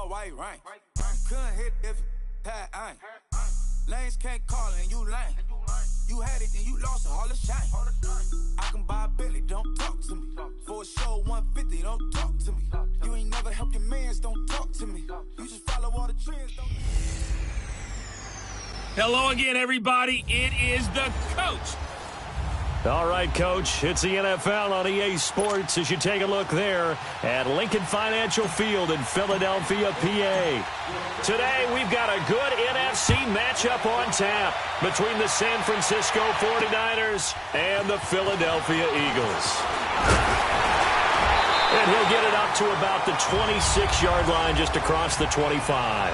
all white rank. Couldn't hit if it had ain't. Lanes can't call it and you lame. You had it and you lost it, all the shame. I can buy a Billy, don't talk to me. For a show 150, don't talk to me. You ain't never helped your mans, don't talk to me. You just follow all the trends, don't. Hello again, everybody. It is the coach. All right, Coach, it's the NFL on EA Sports as you take a look there at Lincoln Financial Field in Philadelphia, PA. Today, we've got a good NFC matchup on tap between the San Francisco 49ers and the Philadelphia Eagles. And he'll get it up to about the 26-yard line just across the 25.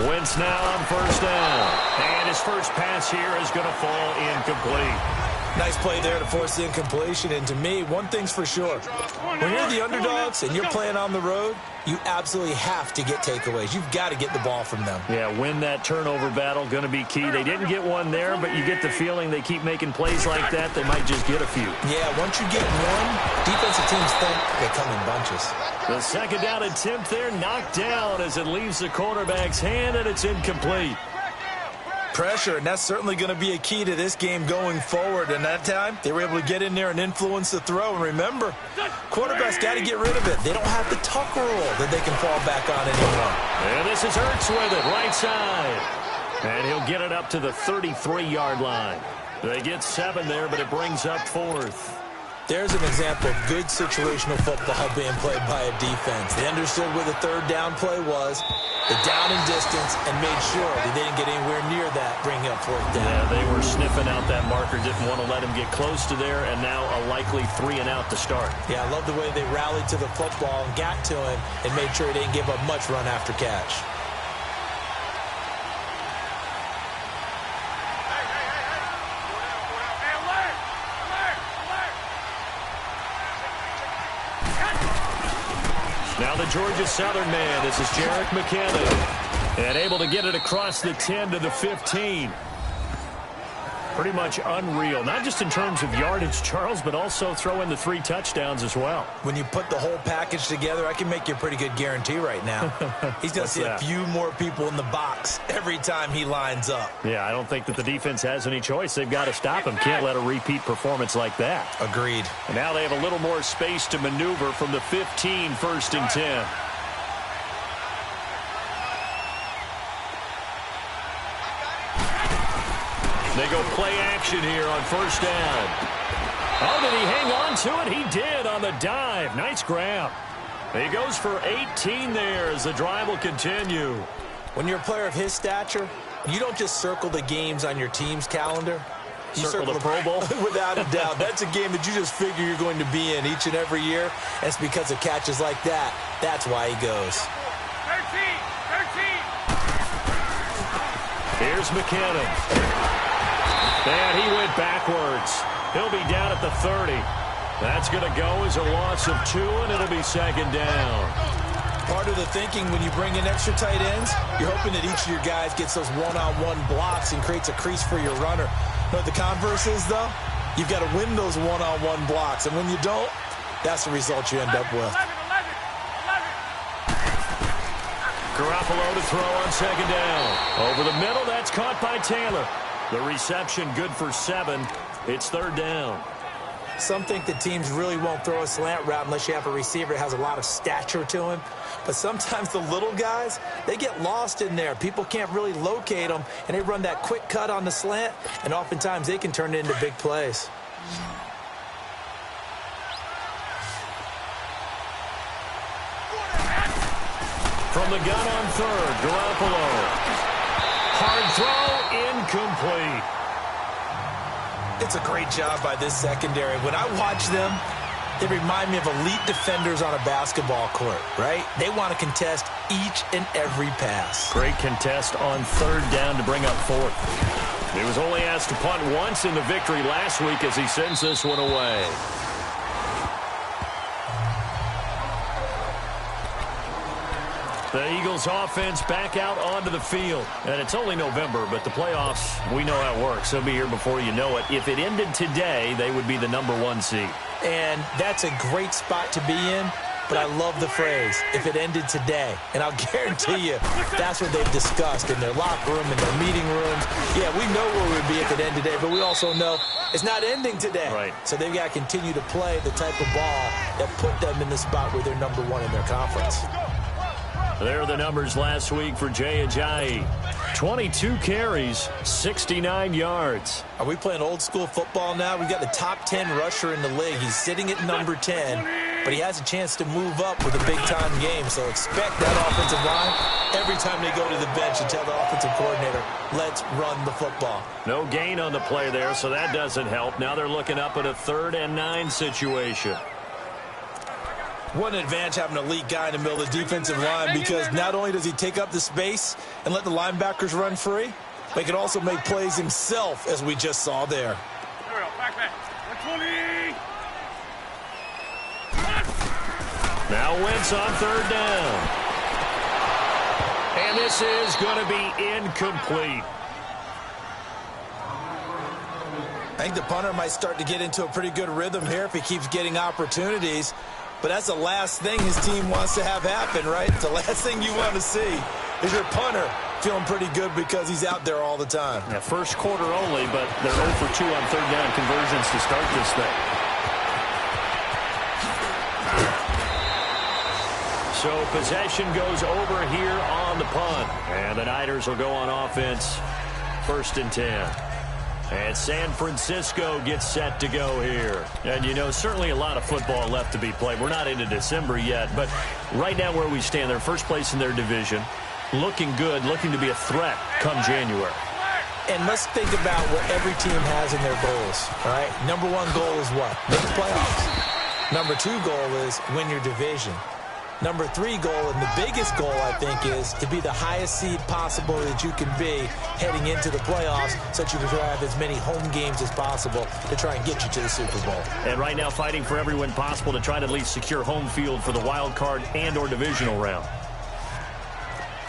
Wentz now on first down. And his first pass here is going to fall incomplete. Nice play there to force the incompletion. And to me, one thing's for sure. When you're the underdogs and you're playing on the road, you absolutely have to get takeaways. You've got to get the ball from them. Yeah, win that turnover battle, going to be key. They didn't get one there, but you get the feeling they keep making plays like that, they might just get a few. Yeah, once you get one, defensive teams think they come in bunches. The second down attempt there knocked down as it leaves the quarterback's hand, and it's incomplete. Pressure, and that's certainly going to be a key to this game going forward. And that time, they were able to get in there and influence the throw. And remember, quarterbacks got to get rid of it. They don't have the tuck rule that they can fall back on anymore. And this is Hurts with it, right side. And he'll get it up to the 33-yard line. They get 7 there, but it brings up 4th. There's an example of good situational football being played by a defense. They understood where the third down play was, the down and distance, and made sure they didn't get anywhere near that, bringing up 4th down. Yeah, they were sniffing out that marker, didn't want to let him get close to there, and now a likely 3 and out to start. Yeah, I love the way they rallied to the football and got to him and made sure he didn't give up much run after catch. Now the Georgia Southern man, this is Jerick McKinnon, and able to get it across the 10 to the 15. Pretty much unreal, not just in terms of yardage, Charles, but also throw in the 3 touchdowns as well. When you put the whole package together, I can make you a pretty good guarantee right now. He's going to see a few more people in the box every time he lines up. Yeah, I don't think that the defense has any choice. They've got to stop him. Can't let a repeat performance like that. Agreed. And now they have a little more space to maneuver from the 15, 1st and 10. They go play action here on first down. Oh, did he hang on to it? He did on the dive. Nice grab. He goes for 18 there as the drive will continue. When you're a player of his stature, you don't just circle the games on your team's calendar. You circle the Pro Bowl? Without a doubt. That's a game that you just figure you're going to be in each and every year. And it's because of catches like that. That's why he goes. 13. Here's McKinnon. And he went backwards. He'll be down at the 30. That's going to go as a loss of 2, and it'll be 2nd down. Part of the thinking when you bring in extra tight ends, you're hoping that each of your guys gets those one-on-one blocks and creates a crease for your runner. But the converse is, though, you've got to win those one-on-one blocks. And when you don't, that's the result you end up with. Garoppolo to throw on 2nd down. Over the middle, that's caught by Taylor. The reception good for 7. It's 3rd down. Some think that teams really won't throw a slant route unless you have a receiver that has a lot of stature to him. But sometimes the little guys, they get lost in there. People can't really locate them, and they run that quick cut on the slant, and oftentimes they can turn it into big plays. From the gun on 3rd, Garoppolo. Hard throw, incomplete. It's a great job by this secondary. When I watch them, they remind me of elite defenders on a basketball court, right? They want to contest each and every pass. Great contest on 3rd down to bring up 4th. He was only asked to punt once in the victory last week as he sends this one away. The Eagles offense back out onto the field. And it's only November, but the playoffs, we know how it works. They'll be here before you know it. If it ended today, they would be the #1 seed. And that's a great spot to be in. But I love the phrase, if it ended today. And I'll guarantee you, that's what they've discussed in their locker room, in their meeting rooms. Yeah, we know where we'd be if it ended today, but we also know it's not ending today. Right. So they've got to continue to play the type of ball that put them in the spot where they're #1 in their conference. There are the numbers last week for Jay Ajayi. 22 carries, 69 yards. Are we playing old school football now? We've got the top 10 rusher in the league. He's sitting at number 10, but he has a chance to move up with a big-time game. So expect that offensive line every time they go to the bench and tell the offensive coordinator, let's run the football. No gain on the play there, so that doesn't help. Now they're looking up at a 3rd and 9 situation. What an advantage having an elite guy in the middle of the defensive line, because not only does he take up the space and let the linebackers run free, but he can also make plays himself, as we just saw there. Now Wentz on 3rd down. And this is going to be incomplete. I think the punter might start to get into a pretty good rhythm here if he keeps getting opportunities. But that's the last thing his team wants to have happen, right? The last thing you want to see is your punter feeling pretty good because he's out there all the time. Yeah, first quarter only, but they're 0 for 2 on 3rd down conversions to start this thing. So possession goes over here on the punt. And the Niners will go on offense, 1st and 10. And San Francisco gets set to go here. And, you know, certainly a lot of football left to be played. We're not into December yet, but right now where we stand, they're first place in their division, looking good, looking to be a threat come January. And let's think about what every team has in their goals, all right? #1 goal is what? Make the playoffs. #2 goal is win your division. #3 goal, and the biggest goal, I think, is to be the highest seed possible that you can be heading into the playoffs so that you can have as many home games as possible to try and get you to the Super Bowl. And right now fighting for every win possible to try to at least secure home field for the wild card and or divisional round.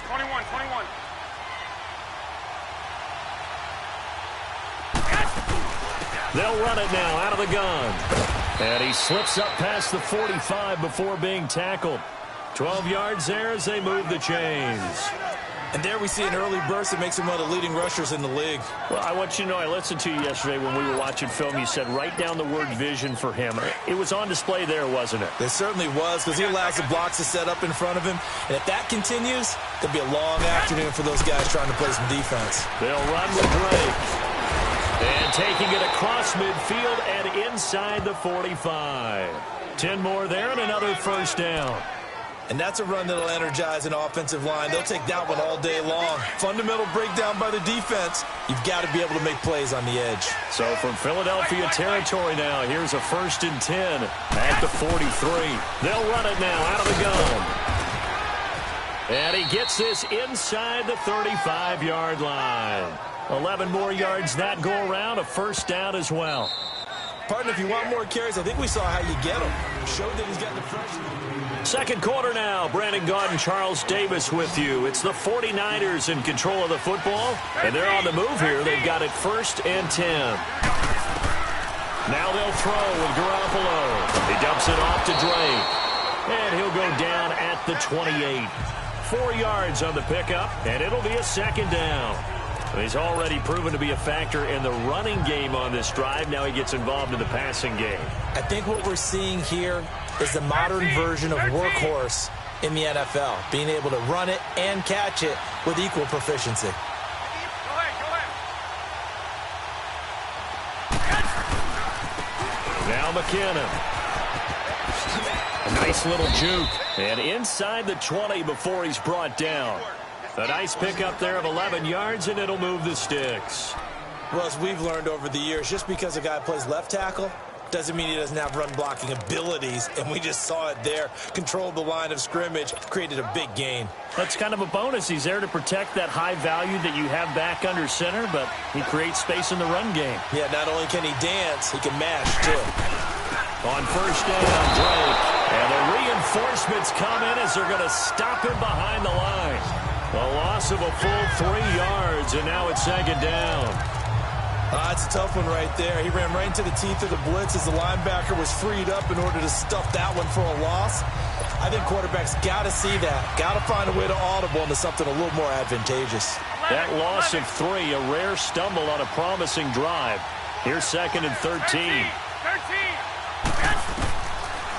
21. They'll run it now out of the gun. And he slips up past the 45 before being tackled. 12 yards there as they move the chains. And there we see an early burst that makes him one of the leading rushers in the league. Well, I want you to know, I listened to you yesterday when we were watching film. You said write down the word vision for him. It was on display there, wasn't it? It certainly was, because he allows the blocks to set up in front of him. And if that continues, it'll be a long afternoon for those guys trying to play some defense. They'll run with Drake. And taking it across midfield and inside the 45. 10 more there and another 1st down. And that's a run that'll energize an offensive line. They'll take that one all day long. Fundamental breakdown by the defense. You've got to be able to make plays on the edge. So from Philadelphia territory now, here's a 1st and 10 at the 43. They'll run it now out of the gun. And he gets this inside the 35-yard line. 11 more yards that go around, a 1st down as well. Partner, if you want more carries, I think we saw how you get them. Showed that he's got the freshness. Second quarter now. Brandon Gaudin and Charles Davis with you. It's the 49ers in control of the football, and they're on the move here. They've got it 1st and 10. Now they'll throw with Garoppolo. He dumps it off to Drake, and he'll go down at the 28. 4 yards on the pickup, and it'll be a 2nd down. He's already proven to be a factor in the running game on this drive. Now he gets involved in the passing game. I think what we're seeing here is the modern version of workhorse in the NFL, being able to run it and catch it with equal proficiency. Now McKinnon. A nice little juke. And inside the 20 before he's brought down. A nice pickup there of 11 yards, and it'll move the sticks. Well, as we've learned over the years, just because a guy plays left tackle doesn't mean he doesn't have run blocking abilities, and we just saw it there. Controlled the line of scrimmage, created a big gain. That's kind of a bonus. He's there to protect that high value that you have back under center, but he creates space in the run game. Yeah, not only can he dance, he can mash, too. On first down, Drake. And the reinforcements come in as they're going to stop him behind the line. A loss of a full 3 yards, and now it's second down. It's a tough one right there. He ran right into the teeth of the blitz as the linebacker was freed up in order to stuff that one for a loss. I think quarterbacks got to see that. Got to find a way to audible into something a little more advantageous. That loss of 3, a rare stumble on a promising drive. Here's second and 13.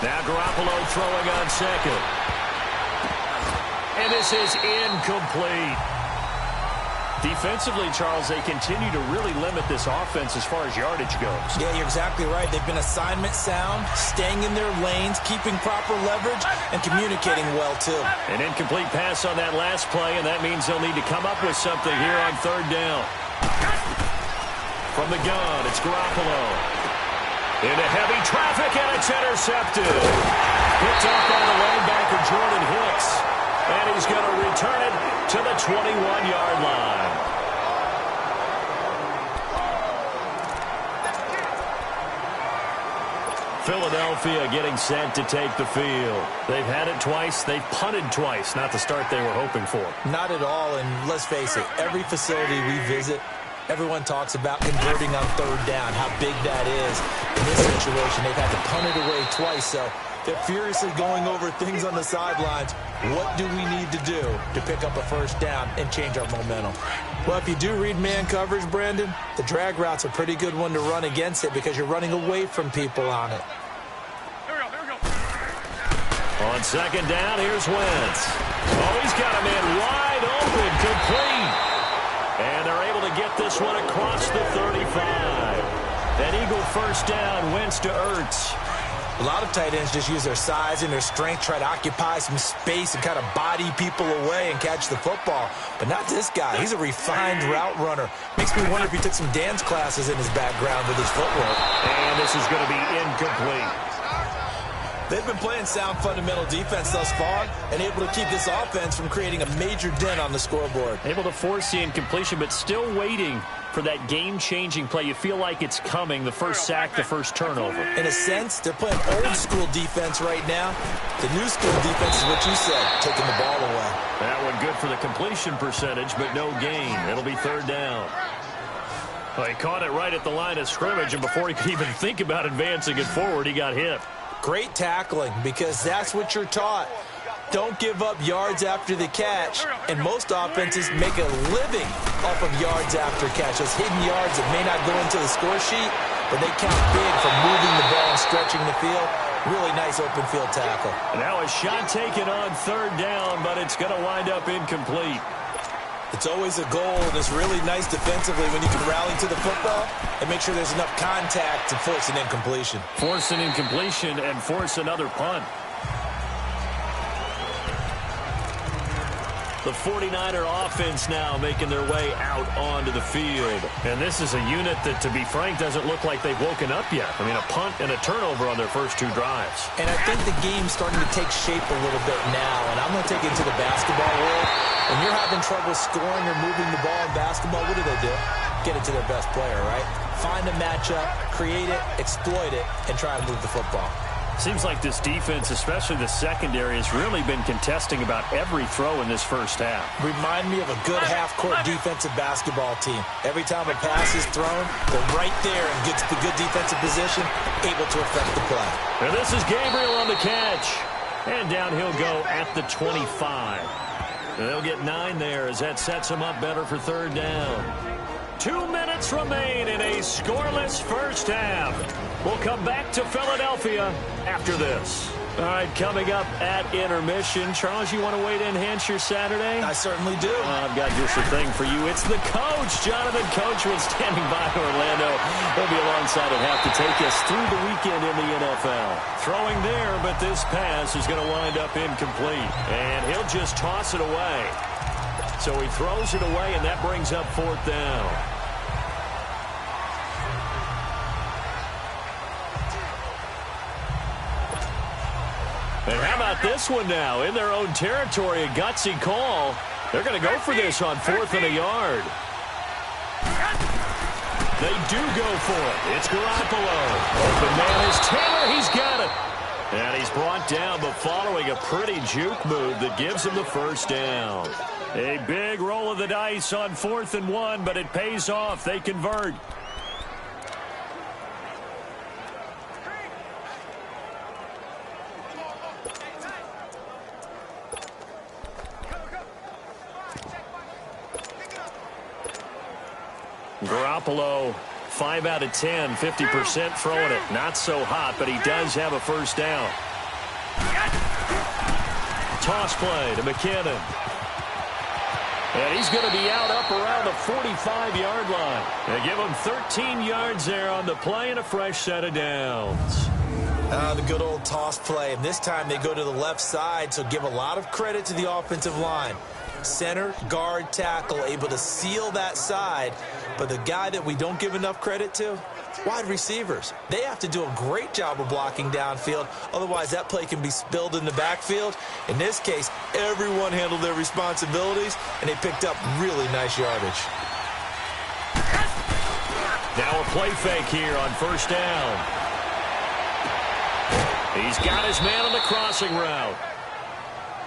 Now Garoppolo throwing on second. And this is incomplete. Defensively, Charles, they continue to really limit this offense as far as yardage goes. Yeah, you're exactly right. They've been assignment sound, staying in their lanes, keeping proper leverage, and communicating well, too. An incomplete pass on that last play, and that means they'll need to come up with something here on third down. From the gun, it's Garoppolo. Into heavy traffic, and it's intercepted. Picked up by the linebacker, Jordan Hicks. And he's going to return it to the 21-yard line. Philadelphia getting set to take the field. They've had it twice. They've punted twice. Not the start they were hoping for. Not at all, and let's face it, every facility we visit, everyone talks about converting on third down, how big that is. In this situation, they've had to punt it away twice, so they're furiously going over things on the sidelines. What do we need to do to pick up a first down and change our momentum? Well, if you do read man coverage, Brandon, the drag route's a pretty good one to run against it because you're running away from people on it. Here we go. On second down, here's Wentz. Oh, he's got a man wide open, complete. And they're able to get this one across the 35. An Eagle first down, Wentz to Ertz. A lot of tight ends just use their size and their strength, try to occupy some space and kind of body people away and catch the football. But not this guy. He's a refined route runner. Makes me wonder if he took some dance classes in his background with his footwork. And this is going to be incomplete. They've been playing sound fundamental defense thus far and able to keep this offense from creating a major dent on the scoreboard. Able to force the incompletion, but still waiting for that game-changing play. You feel like it's coming, the first sack, the first turnover. In a sense, they're playing old-school defense right now. The new-school defense is what you said, taking the ball away. That one good for the completion percentage, but no gain. It'll be third down. Well, he caught it right at the line of scrimmage, and before he could even think about advancing it forward, he got hit. Great tackling, because that's what you're taught. Don't give up yards after the catch, and most offenses make a living off of yards after catch. Those hidden yards that may not go into the score sheet, but they count big for moving the ball and stretching the field. Really nice open field tackle. And now a shot taken on third down, but it's going to wind up incomplete. It's always a goal, and it's really nice defensively when you can rally to the football and make sure there's enough contact to force an incompletion. Force an incompletion and force another punt. The 49er offense now making their way out onto the field. And this is a unit that, to be frank, doesn't look like they've woken up yet. I mean, a punt and a turnover on their first two drives. And I think the game's starting to take shape a little bit now. And I'm going to take it to the basketball world. When you're having trouble scoring or moving the ball in basketball, what do? Get it to their best player, right? Find a matchup, create it, exploit it, and try to move the football. Seems like this defense, especially the secondary, has really been contesting about every throw in this first half. Remind me of a good half-court defensive basketball team. Every time a pass is thrown, they're right there in good defensive position, able to affect the play. And this is Gabriel on the catch. And down he'll go at the 25. And they'll get 9 there as that sets them up better for third down. 2 minutes remain in a scoreless first half. We'll come back to Philadelphia after this. All right, coming up at intermission. Charles, you want to wait to enhance your Saturday? I certainly do. I've got just a thing for you. It's the coach, Jonathan Coachman, standing by Orlando. He'll be alongside at half to take us through the weekend in the NFL. Throwing there, but this pass is going to wind up incomplete. And he'll just toss it away. So he throws it away, and that brings up fourth down. And how about this one now? In their own territory, a gutsy call. They're going to go for this on 4th and a yard. They do go for it. It's Garoppolo. Open man is Taylor. He's got it. And he's brought down, but following a pretty juke move that gives him the first down. A big roll of the dice on 4th and 1, but it pays off. They convert. Garoppolo, 5 out of 10, 50% throwing it. Not so hot, but he does have a first down. Toss play to McKinnon. And he's going to be out up around the 45-yard line. They give him 13 yards there on the play and a fresh set of downs. The good old toss play. And this time they go to the left side, so give a lot of credit to the offensive line. Center, guard, tackle, able to seal that side. But the guy that we don't give enough credit to, wide receivers. They have to do a great job of blocking downfield. Otherwise, that play can be spilled in the backfield. In this case, everyone handled their responsibilities, and they picked up really nice yardage. Now a play fake here on first down. He's got his man on the crossing route.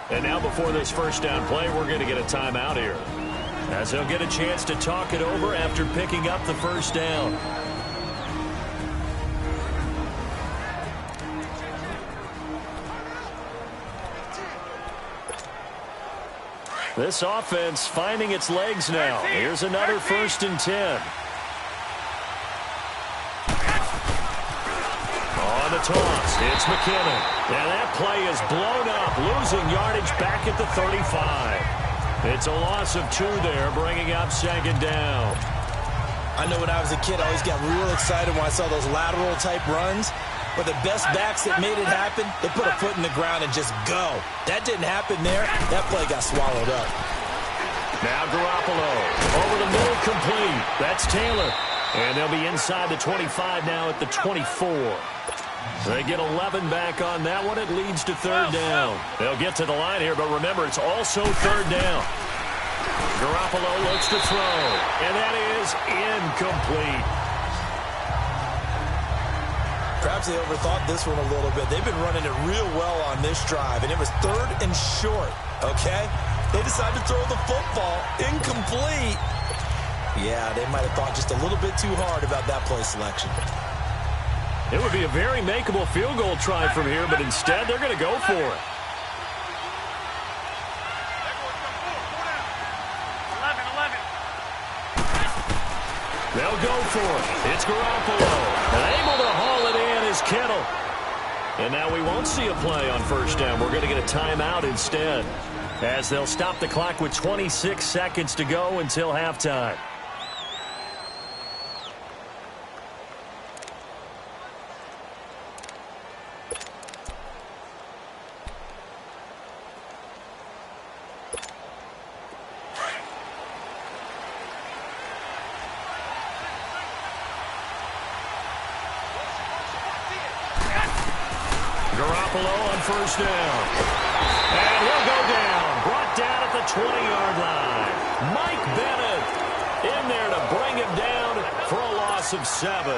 And now before this first down play, we're going to get a timeout here, as they'll get a chance to talk it over after picking up the first down. This offense finding its legs now. Here's another 1st and 10. On the toss, it's McKinnon. And that play is blown up, losing yardage back at the 35. It's a loss of 2 there, bringing up 2nd down. I know when I was a kid, I always got real excited when I saw those lateral-type runs. But the best backs that made it happen, they put a foot in the ground and just go. That didn't happen there. That play got swallowed up. Now Garoppolo, over the middle, complete. That's Taylor. And they'll be inside the 25 now at the 24. They get 11 back on that one. It leads to 3rd down. They'll get to the line here, but remember, it's also 3rd down. Garoppolo looks to throw, and that is incomplete. Perhaps they overthought this one a little bit. They've been running it real well on this drive, and it was 3rd and short, okay? They decided to throw the football. Incomplete. Yeah, they might have thought just a little bit too hard about that play selection. It would be a very makeable field goal try from here, but instead they're going to go for it. They'll go for it. It's Garoppolo. And able to haul it in is Kittle. And now we won't see a play on first down. We're going to get a timeout instead, as they'll stop the clock with 26 seconds to go until halftime. Garoppolo on first down. And he'll go down. Brought down at the 20-yard line. Mike Bennett in there to bring him down for a loss of 7.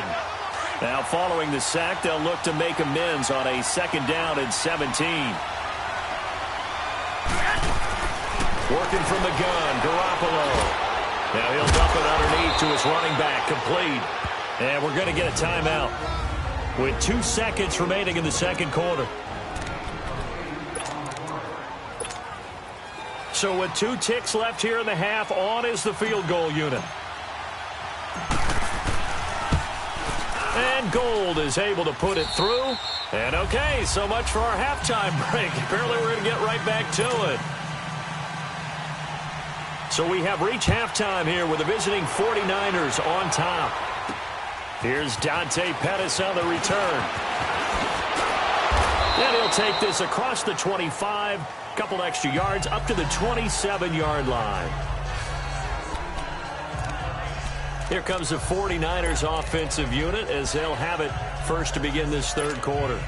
Now following the sack, they'll look to make amends on a 2nd down and 17. Working from the gun, Garoppolo. Now he'll dump it underneath to his running back, complete. And we're going to get a timeout with 2 seconds remaining in the 2nd quarter. So with 2 ticks left here in the half, on is the field goal unit. And Gold is able to put it through. And okay, so much for our halftime break. Apparently we're going to get right back to it. So we have reached halftime here with the visiting 49ers on top. Here's Dante Pettis on the return. And he'll take this across the 25, couple extra yards, up to the 27-yard line. Here comes the 49ers offensive unit as they'll have it first to begin this 3rd quarter.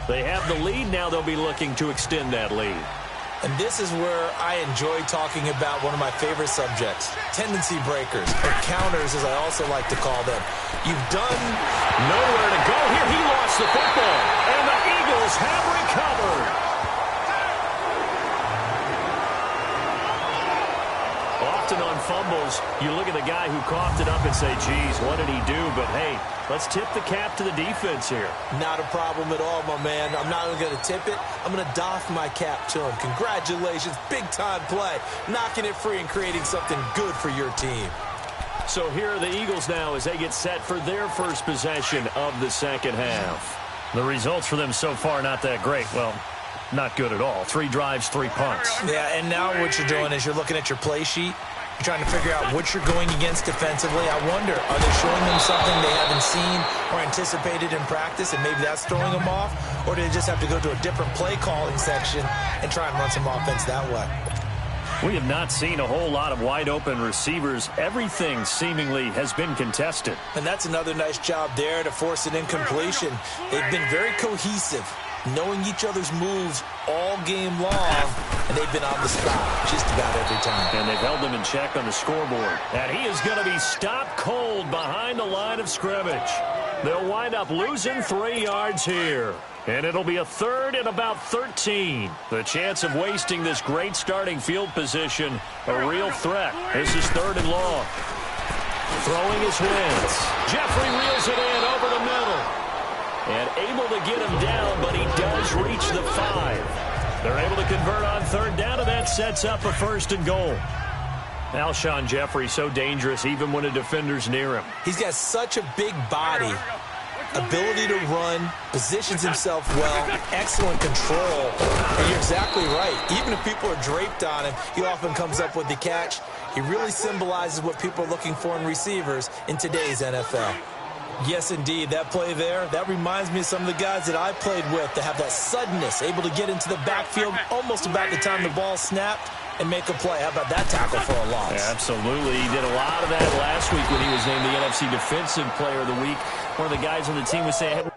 They have the lead. Now they'll be looking to extend that lead. And this is where I enjoy talking about one of my favorite subjects, tendency breakers, or counters as I also like to call them. You've done nowhere to go here. He lost the football, and the Eagles have recovered. Often on fumbles, you look at the guy who coughed it up and say, geez, what did he do? But, hey, let's tip the cap to the defense here. Not a problem at all, my man. I'm not even going to tip it. I'm going to doff my cap to him. Congratulations. Big-time play. Knocking it free and creating something good for your team. So here are the Eagles now as they get set for their first possession of the second half. The results for them so far not that great. Well, not good at all. 3 drives, 3 punts. Yeah, and now what you're doing is you're looking at your play sheet. You're trying to figure out what you're going against defensively. I wonder, are they showing them something they haven't seen or anticipated in practice, and maybe that's throwing them off? Or do they just have to go to a different play calling section and try and run some offense that way? We have not seen a whole lot of wide-open receivers. Everything seemingly has been contested. And that's another nice job there to force an incompletion. They've been very cohesive, knowing each other's moves all game long, and they've been on the spot just about every time. And they've held them in check on the scoreboard. And he is going to be stopped cold behind the line of scrimmage. They'll wind up losing 3 yards here. And it'll be a 3rd and about 13. The chance of wasting this great starting field position, a real threat. This is 3rd and long. Throwing his wins. Jeffrey reels it in over the middle. And able to get him down, but he does reach the 5. They're able to convert on 3rd down, and that sets up a 1st and goal. Alshon Jeffrey so dangerous even when a defender's near him. He's got such a big body, ability to run, positions himself well, excellent control. And you're exactly right. Even if people are draped on him, he often comes up with the catch. He really symbolizes what people are looking for in receivers in today's NFL. Yes, indeed. That play there, that reminds me of some of the guys that I played with that have that suddenness, able to get into the backfield almost about the time the ball snapped and make a play. How about that tackle for a loss? Yeah, absolutely. He did a lot of that last week when he was named the NFC Defensive Player of the Week. One of the guys on the team was saying,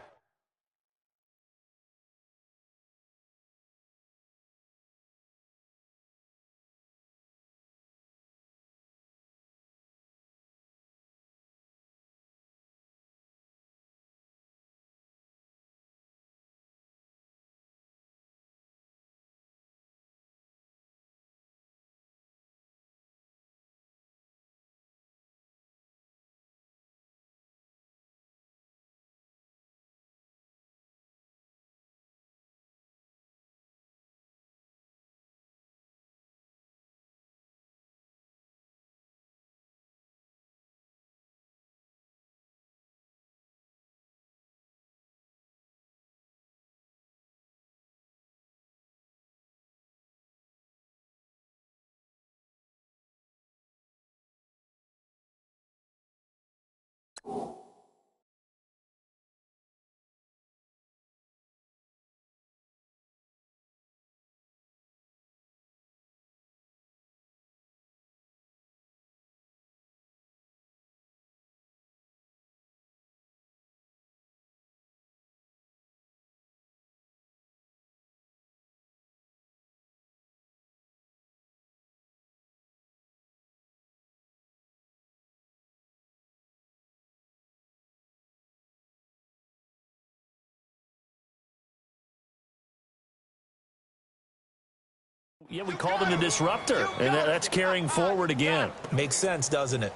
yeah, we called him the disruptor, and that's carrying forward again. Makes sense, doesn't it?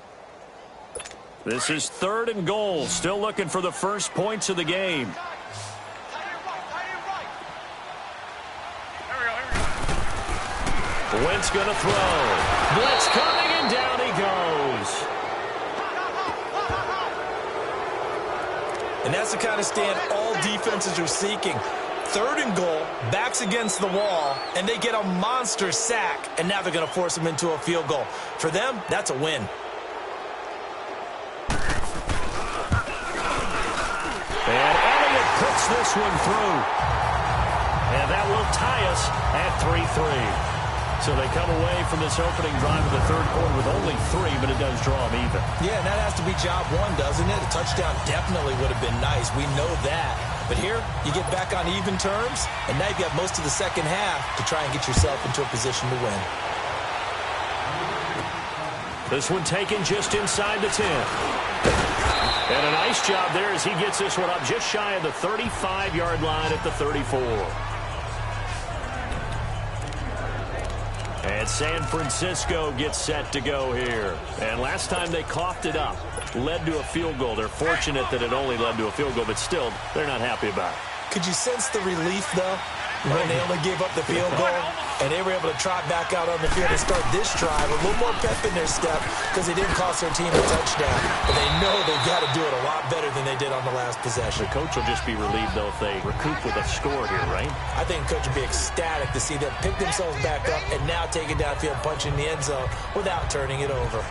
This is 3rd and goal, still looking for the first points of the game. Wentz going to throw. Blitz coming, and down he goes. And that's the kind of stand all defenses are seeking. 3rd and goal, backs against the wall, and they get a monster sack, and now they're going to force them into a field goal. For them, that's a win. And Elliott puts this one through. And that will tie us at 3-3. So they come away from this opening drive of the 3rd quarter with only 3, but it does draw them even. Yeah, and that has to be job 1, doesn't it? A touchdown definitely would have been nice. We know that. But here, you get back on even terms, and now you've got most of the second half to try and get yourself into a position to win. This one taken just inside the 10. And a nice job there as he gets this one up just shy of the 35-yard line at the 34. And San Francisco gets set to go here. And last time they coughed it up, led to a field goal. They're fortunate that it only led to a field goal, but still, they're not happy about it. Could you sense the relief, though, when they only gave up the field goal and they were able to trot back out on the field and start this drive a little more pep in their step because they didn't cost their team a touchdown. But they know they've got to do it a lot better than they did on the last possession. The coach will just be relieved, though, if they recoup with a score here, right? I think the coach would be ecstatic to see them pick themselves back up and now take it downfield, punch in the end zone without turning it over.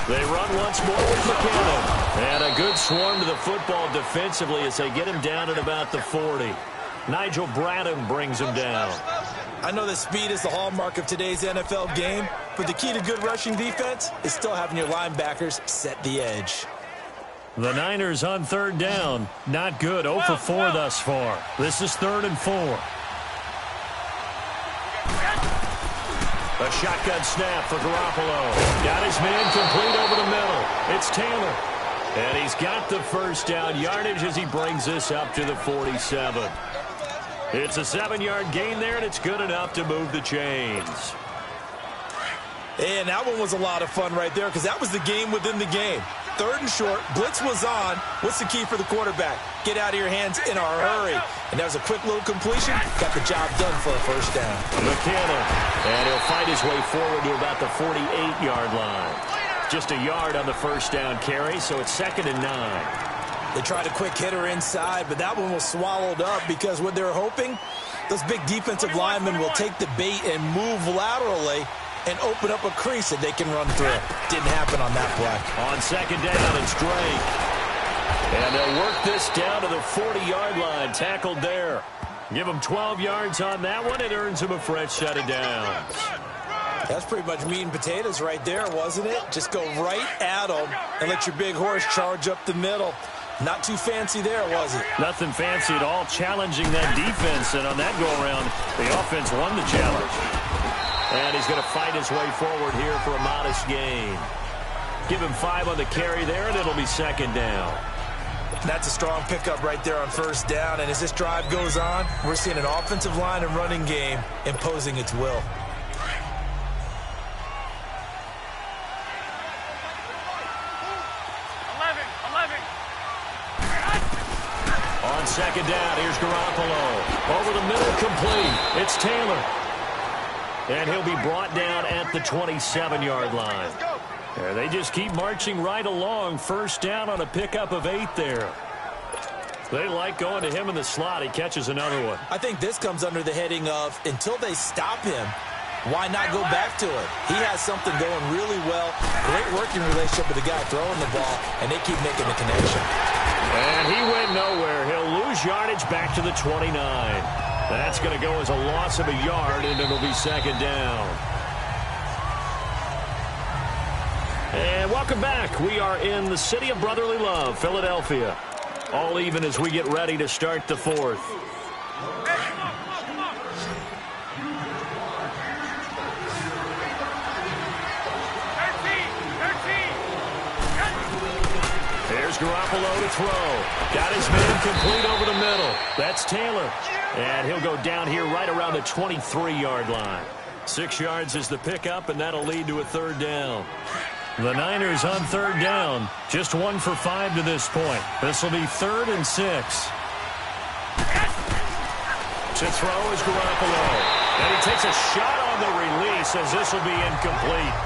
They run once more with McKinnon. And a good swarm to the football defensively as they get him down at about the 40. Nigel Bradham brings him down. I know that speed is the hallmark of today's NFL game, but the key to good rushing defense is still having your linebackers set the edge. The Niners on third down. Not good. 0 for 4 thus far. This is 3rd and 4. A shotgun snap for Garoppolo. Got his man complete over the middle. It's Taylor. And he's got the first down yardage as he brings this up to the 47. It's a 7-yard gain there, and it's good enough to move the chains. And that one was a lot of fun right there because that was the game within the game. 3rd and short, blitz was on. What's the key for the quarterback? Get out of your hands in a hurry. And that was a quick little completion. Got the job done for a first down. McKinnon, and he'll fight his way forward to about the 48-yard line. Just a yard on the first down carry, so it's 2nd and 9. They tried a quick hitter inside, but that one was swallowed up because what they're hoping, those big defensive linemen will take the bait and move laterally and open up a crease that they can run through. Didn't happen on that play. On 2nd down, it's Drake. And they'll work this down to the 40-yard line, tackled there. Give him 12 yards on that one. It earns him a fresh set of downs. That's pretty much meat and potatoes right there, wasn't it? Just go right at them and let your big horse charge up the middle. Not too fancy there, was it? Nothing fancy at all, challenging that defense. And on that go-around, the offense won the challenge. And he's going to fight his way forward here for a modest gain. Give him 5 on the carry there, and it'll be 2nd down. That's a strong pickup right there on first down. And as this drive goes on, we're seeing an offensive line and running game imposing its will. On 2nd down, here's Garoppolo. Over the middle, complete. It's Taylor. And he'll be brought down at the 27-yard line. There, they just keep marching right along. First down on a pickup of 8 there. They like going to him in the slot. He catches another one. I think this comes under the heading of until they stop him, why not go back to it? He has something going really well. Great working relationship with the guy throwing the ball, and they keep making the connection. And he went nowhere. He'll lose yardage back to the 29. That's going to go as a loss of a yard, and it'll be 2nd down. And welcome back. We are in the city of brotherly love, Philadelphia. All even as we get ready to start the 4th. Here's Garoppolo to throw. Got his man complete over the middle. That's Taylor. And he'll go down here right around the 23-yard line. 6 yards is the pickup, and that'll lead to a 3rd down. The Niners on 3rd down. Just 1 for 5 to this point. This will be 3rd and 6. To throw is Garoppolo. And he takes a shot on the release as this will be incomplete.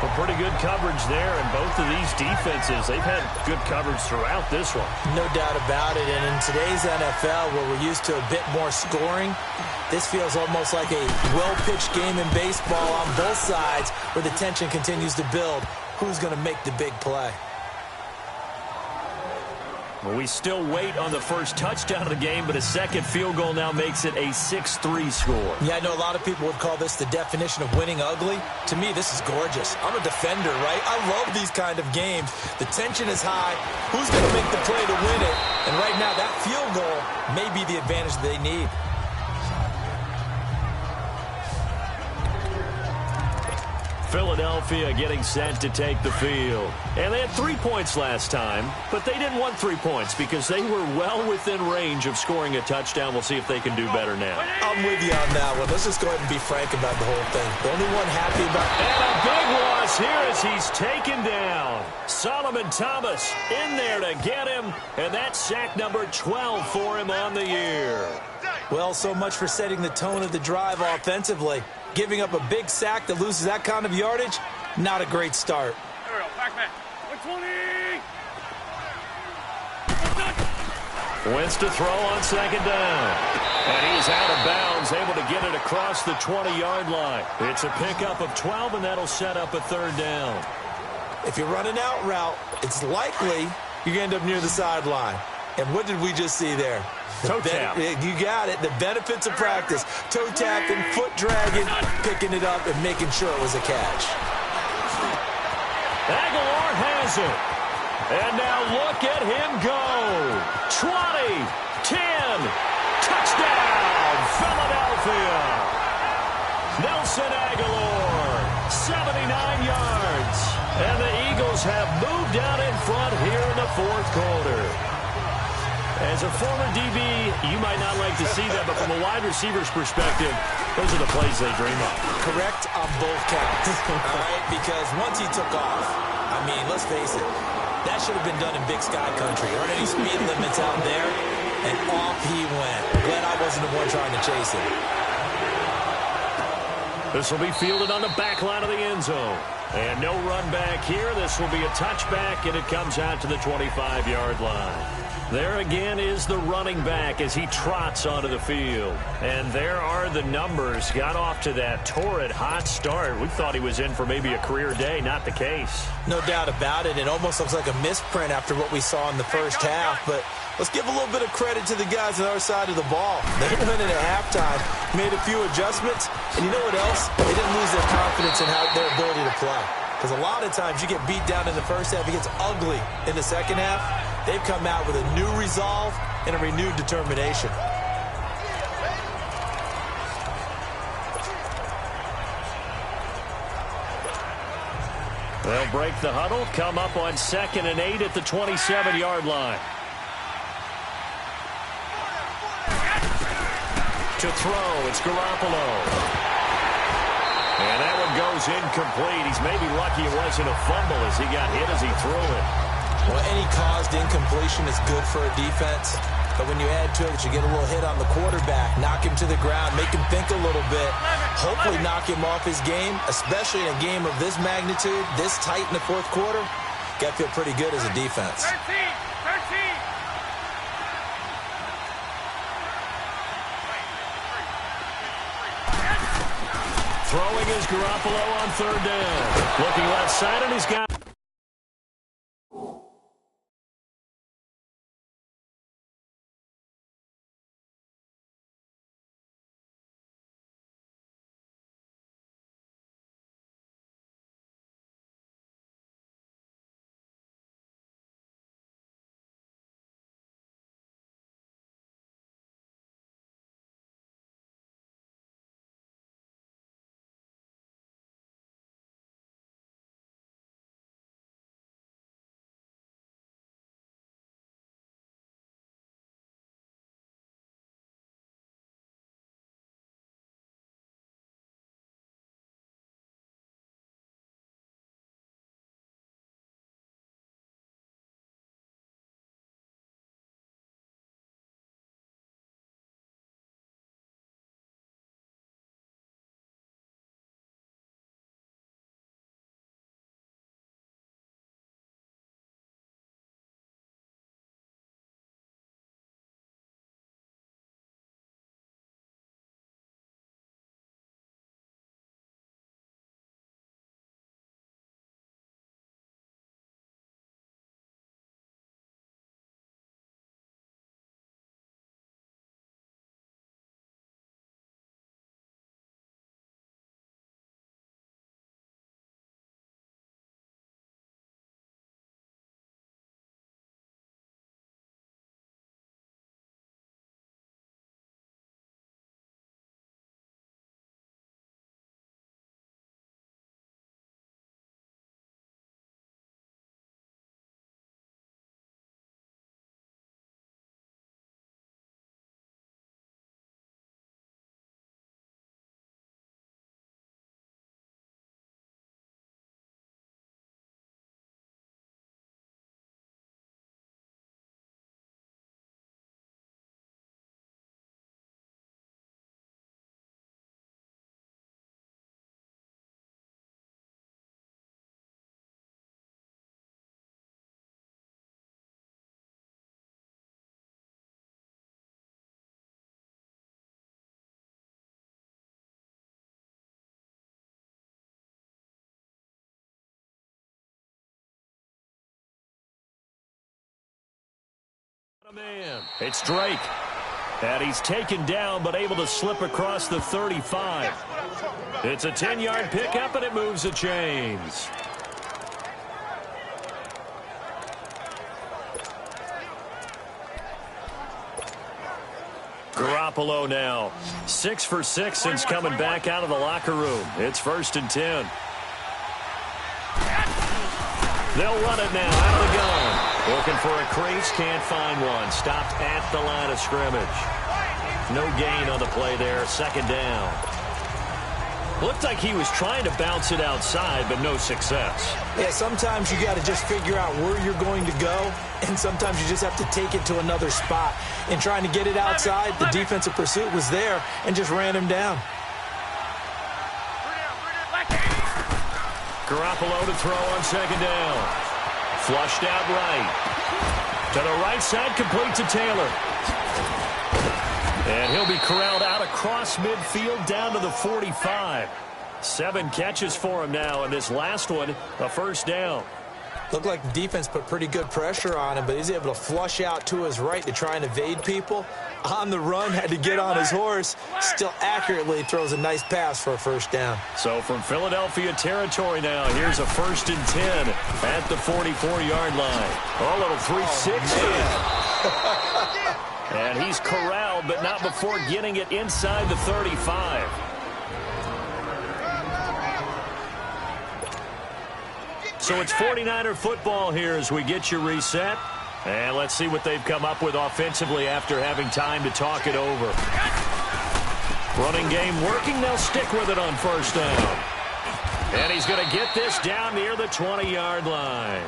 Well, pretty good coverage there, and both of these defenses, they've had good coverage throughout this one. No doubt about it, and in today's NFL, where we're used to a bit more scoring, this feels almost like a well-pitched game in baseball on both sides where the tension continues to build. Who's going to make the big play? Well, we still wait on the first touchdown of the game, but a second field goal now makes it a 6-3 score. Yeah, I know a lot of people would call this the definition of winning ugly. To me, this is gorgeous. I'm a defender, right? I love these kind of games. The tension is high. Who's going to make the play to win it? And right now, that field goal may be the advantage they need. Philadelphia getting set to take the field. And they had 3 points last time, but they didn't want 3 points because they were well within range of scoring a touchdown. We'll see if they can do better now. I'm with you on that one. Let's just go ahead and be frank about the whole thing. The only one happy about... And a big loss here as he's taken down. Solomon Thomas in there to get him, and that's sack number 12 for him on the year. Well, so much for setting the tone of the drive offensively. Giving up a big sack that loses that kind of yardage, not a great start. There we go. Back man. 120. Wentz to throw on second down. And he's out of bounds, able to get it across the 20-yard line. It's a pickup of 12, and that'll set up a third down. If you're running out route, it's likely you're going to end up near the sideline. And what did we just see there? Toe tap. You got it. The benefits of practice. Toe tapping, foot dragging, picking it up, and making sure it was a catch. Aguilar has it. And now look at him go. 20, 10, touchdown, Philadelphia. Nelson Aguilar, 79 yards. And the Eagles have moved out in front here in the fourth quarter. As a former DB, you might not like to see that, but from a wide receiver's perspective, those are the plays they dream of. Correct on both counts, all right? Because once he took off, I mean, let's face it, that should have been done in Big Sky Country. There aren't any speed limits out there, and off he went. Glad I wasn't the one trying to chase him. This will be fielded on the back line of the end zone. And no run back here. This will be a touchback, and it comes out to the 25-yard line. There again is the running back as he trots onto the field. And there are the numbers. Got off to that torrid hot start. We thought he was in for maybe a career day. Not the case. No doubt about it. It almost looks like a misprint after what we saw in the first half. But let's give a little bit of credit to the guys on our side of the ball. They went in at halftime, made a few adjustments. And you know what else? They didn't lose their confidence in their ability to play. Because a lot of times you get beat down in the first half. It gets ugly in the second half. They've come out with a new resolve and a renewed determination. They'll break the huddle, come up on 2nd and 8 at the 27-yard line. To throw, it's Garoppolo. And that one goes incomplete. He's maybe lucky it wasn't a fumble as he got hit as he threw it. Well, any caused incompletion is good for a defense. But when you add to it that you get a little hit on the quarterback, knock him to the ground, make him think a little bit, hopefully knock him off his game, especially in a game of this magnitude, this tight in the fourth quarter, got to feel pretty good as a defense. 13. Throwing is Garoppolo on third down. Looking left side, and he's got Man, it's Drake. And he's taken down but able to slip across the 35. It's a 10-yard pickup and it moves the chains. Garoppolo now 6 for 6 since coming back out of the locker room. It's 1st and 10. They'll run it now out of the gun. Looking for a crease, can't find one. Stopped at the line of scrimmage. No gain on the play there. 2nd down. Looked like he was trying to bounce it outside, but no success. Yeah, sometimes you got to just figure out where you're going to go, and sometimes you just have to take it to another spot. In trying to get it outside, the defensive pursuit was there and just ran him down. Garoppolo to throw on 2nd down. Flushed out right. To the right side, complete to Taylor. And he'll be corralled out across midfield down to the 45. 7 catches for him now, and this last one, a 1st down. Looked like the defense put pretty good pressure on him, but he's able to flush out to his right to try and evade people. On the run, had to get on his horse. Still accurately throws a nice pass for a 1st down. So from Philadelphia territory now, here's a 1st and 10 at the 44-yard line. Oh, a little 360. And he's corralled, but not before getting it inside the 35. So it's 49er football here as we get you reset. And let's see what they've come up with offensively after having time to talk it over. Running game working. They'll stick with it on 1st down. And he's going to get this down near the 20-yard line.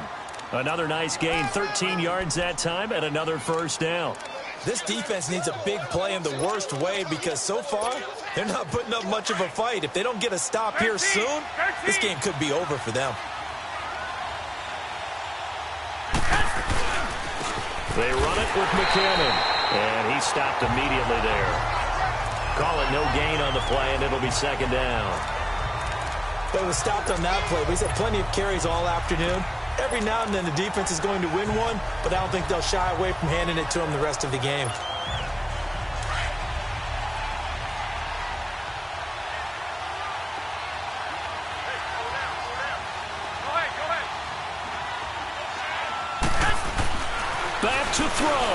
Another nice gain, 13 yards that time, and another 1st down. This defense needs a big play in the worst way because so far, they're not putting up much of a fight. If they don't get a stop here soon, this game could be over for them. They run it with McKinnon, and he stopped immediately there. Call it no gain on the play, and it'll be 2nd down. But it was stopped on that play. But he's had plenty of carries all afternoon. Every now and then the defense is going to win one, but I don't think they'll shy away from handing it to him the rest of the game. Back to throw.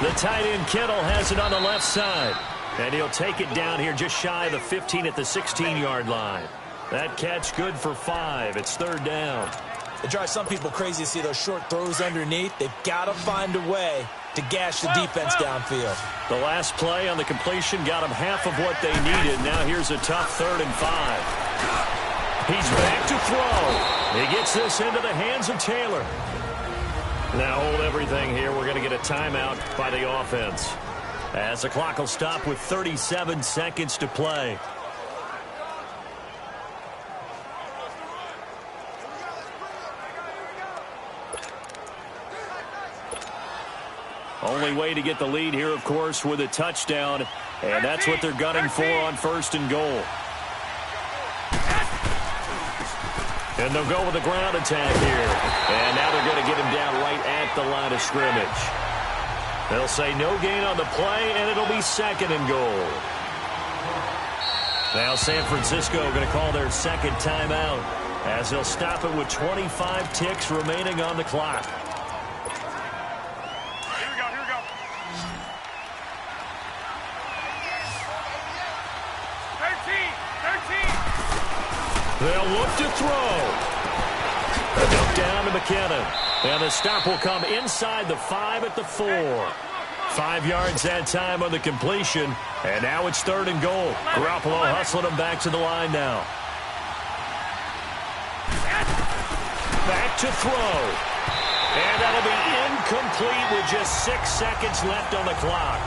The tight end Kittle has it on the left side. And he'll take it down here just shy of the 15 at the 16-yard line. That catch good for 5. It's 3rd down. It drives some people crazy to see those short throws underneath. They've got to find a way to gash the defense downfield. The last play on the completion got them half of what they needed. Now here's a tough 3rd and 5. He's back to throw. He gets this into the hands of Taylor. Now hold everything here. We're going to get a timeout by the offense, as the clock will stop with 37 seconds to play. Only way to get the lead here, of course, with a touchdown, and that's what they're gunning for on 1st and goal. And they'll go with a ground attack here. And now they're going to get him down right at the line of scrimmage. They'll say no gain on the play, and it'll be 2nd and goal. Now San Francisco going to call their 2nd timeout, as they'll stop it with 25 ticks remaining on the clock. They'll look to throw. A dump down to McKinnon. And the stop will come inside the 5 at the 4. 5 yards that time on the completion. And now it's 3rd and goal. Garoppolo hustling him back to the line now. Back to throw. And that'll be incomplete with just 6 seconds left on the clock.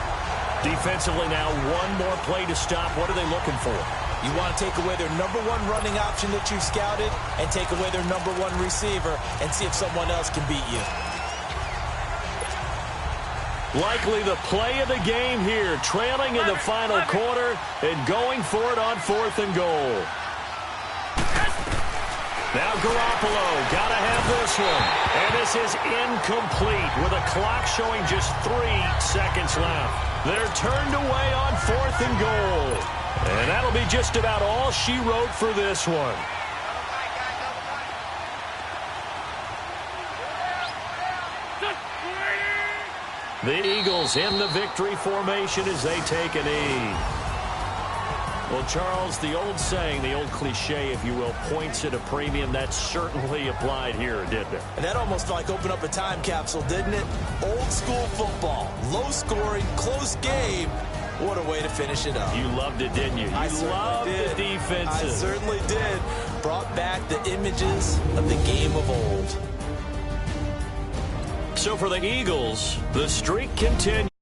Defensively now, one more play to stop. What are they looking for? You want to take away their #1 running option that you've scouted and take away their #1 receiver and see if someone else can beat you. Likely the play of the game here, trailing in the final quarter and going for it on 4th and goal. Now Garoppolo, gotta have this one. And this is incomplete with a clock showing just 3 seconds left. They're turned away on 4th and goal. And that'll be just about all she wrote for this one. The Eagles in the victory formation as they take a knee. Well, Charles, the old saying, the old cliche, if you will, points at a premium, that certainly applied here, didn't it? And that almost like opened up a time capsule, didn't it? Old school football, low scoring, close game. What a way to finish it up. You loved it, didn't you? You loved the defenses. I certainly did. Brought back the images of the game of old. So for the Eagles, the streak continues.